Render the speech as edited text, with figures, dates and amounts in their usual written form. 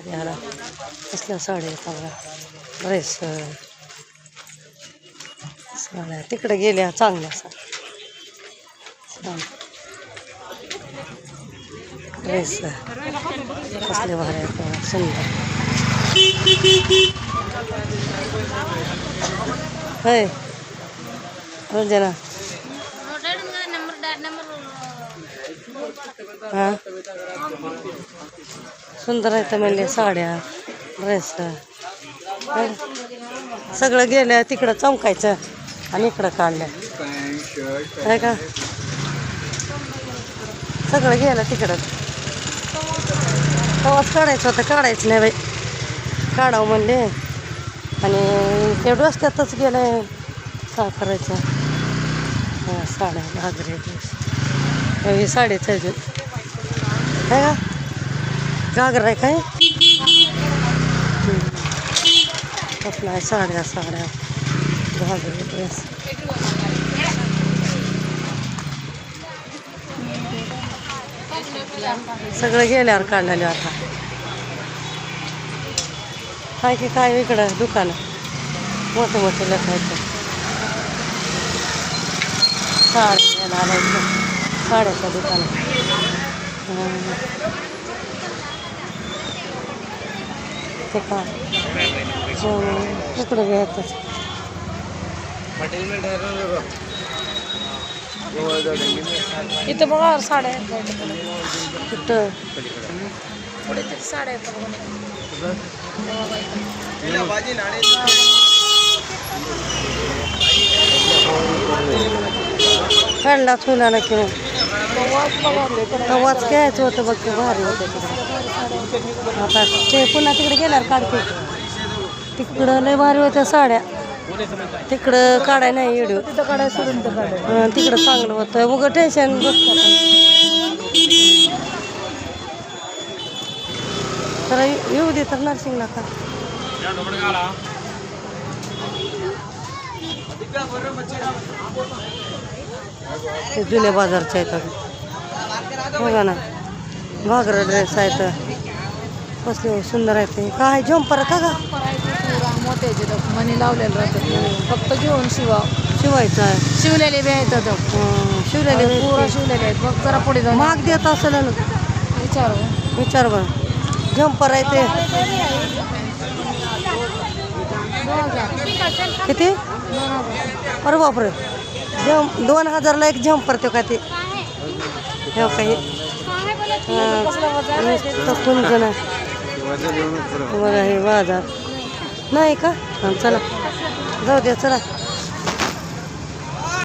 याला कसल्या साड्या चांगल्या ड्रेस साड्या तिकडे गेल्या चांगल्या ड्रेस कसले भारी आहेत सुंदर होय रंजना हां सुंदर आहेत म्हणले साड्या ड्रेस सगळं गेलं तिकडं चमकायचं आणि इकडं काढलं आहे का सगळं गेलं तिकडं तेव्हाच काढायचं होतं काढायचं नाही बाई काढावं म्हणले आणि ते डोसक्यातच गेलं का करायचं हां साड्या घागरे ड्रेस हे साडीचं आहे का घागरा आहे काय कसला आहे साड्या घागरे ड्रेस सगळं गेल्यावर काढलेलं आता काय की काय इकडं दुकानं मोठे मोठे लखायचं साड्या आणायचं साड्याच्या दुकानात ते का इकडं घ्यायचं इथं बघा साड्या कुठं साड्या काढला तुला ना किंवा आवाज घ्यायचं होतं बघ भारी होतं तिकडं आता ते पुन्हा तिकडे गेल्यावर काढते तिकडं लय भारी होत्या साड्या तिकडं काढाय नाही व्हिडिओ तिथं काढाय सोडून तर काढाय तिकडं चांगलं होतं मग टेन्शन बसतं तर येऊ दे तर नर्सिंगला का ते जुन्या बाजारच्या आहेत बघा ना घागरा ड्रेस आहेत कसले सुंदर आहेत ते काय जम्पर का गा मोठ्याचे मनी लावलेलं राहतात फक्त घेऊन शिवायचं आहे शिवलेले बी आहेत शिवलेले पुरा शिवलेले आहेत मग जरा पुढे जाऊन महाग देत असेल ना विचार बरं जम्पर आहे ते किती अरे बापरे 2000ला एक जम्पर ते का ते हे काही कुंजन बघा हे बाजार नाही का चला जाऊ द्या चला